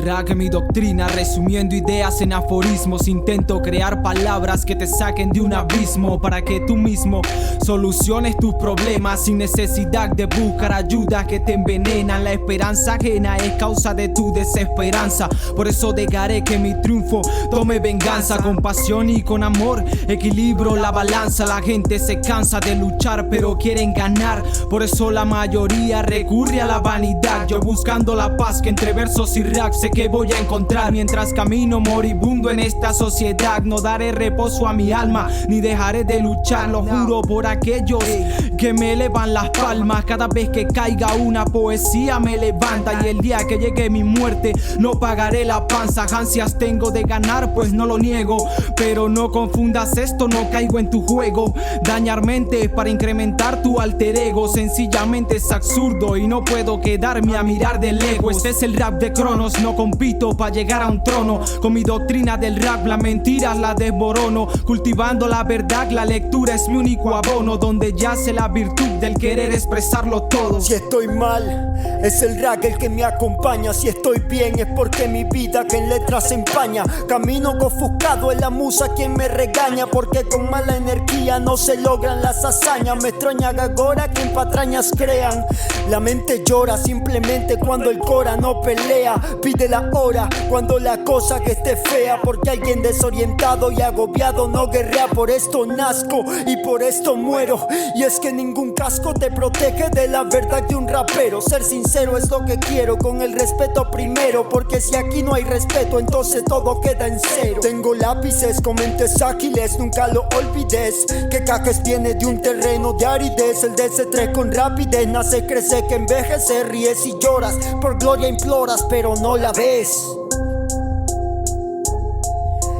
rap es mi doctrina, resumiendo ideas en aforismos. Intento crear palabras que te saquen de un abismo, para que tú mismo soluciones tus problemas sin necesidad de buscar ayuda que te envenenan. La esperanza ajena es causa de tu desesperanza. Por eso dejaré que mi triunfo tome venganza. Con pasión y con amor equilibro la balanza. La gente se cansa de luchar pero quieren ganar. Por eso la mayoría recurre a la vanidad. Yo buscando la paz que entre versos y rap sé que voy a encontrar. Mientras camino moribundo en esta sociedad, no daré reposo a mi alma ni dejaré de luchar. Lo juro por aquellos que me elevan las palmas. Cada vez que caiga una poesía me levanta. Y el día que llegue mi muerte no pagaré la panza. Ansias tengo de ganar, pues no lo niego, pero no confundas esto, no caigo en tu juego. Dañar mentes para incrementar tu alter ego sencillamente es absurdo y no puedo quedarme a mirar de lejos. Este es el rap de Cronos, no compito para llegar a un trono. Con mi doctrina del rap las mentiras las desmorono. Cultivando la verdad, la lectura es mi único abono, donde yace la virtud del querer expresarlo todo. Si estoy mal, es el rap el que me acompaña. Si estoy bien, es porque mi vida que en letras se empaña. Camino ofuscado, es la musa quien me regaña, porque con mala energía no se logran las hazañas. Me extraña agora quien patrañas crean. La mente llora simplemente cuando el cora no pelea. Pide la hora cuando la cosa que esté fea, porque alguien desorientado y agobiado no guerrea. Por esto nazco y por esto muero, y es que ningún casco te protege de la verdad de un rapero. Ser sincero es lo que quiero, con el respeto primero, porque si aquí no hay respeto entonces todo queda en cero. Tengo lápices con mentes ágiles, nunca lo olvides, que Cajes viene de un terreno de aridez. El DC3 con rapidez nace, crece, que envejece, ríes y lloras, por gloria imploras pero no la ves.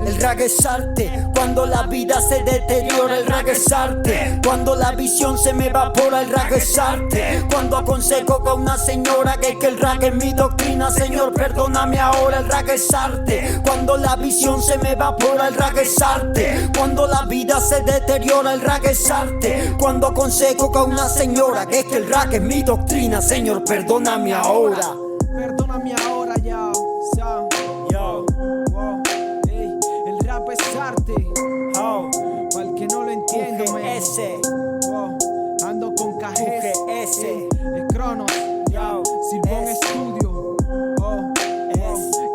El rap es arte, cuando la vida se deteriora. El rap es arte, cuando la visión se me evapora. El rap es arte, cuando aconsejo a una señora que el rap es mi doctrina. Señor, perdóname ahora. El rap es arte, cuando la visión se me evapora. El rap es arte, cuando la vida se deteriora. El rap es arte, cuando aconsejo a una señora que el rap es mi doctrina. Señor, perdóname ahora. Perdóname ahora, ya. Es arte, para el que no lo entiende, ando con Cajes, es Cronos, Silbón Estudio,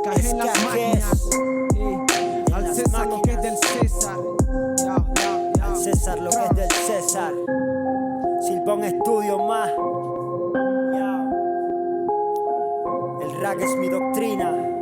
Cajes en las máquinas, al César lo que es del César, al César lo que es del César, Silbón Estudio más, el rap es mi doctrina.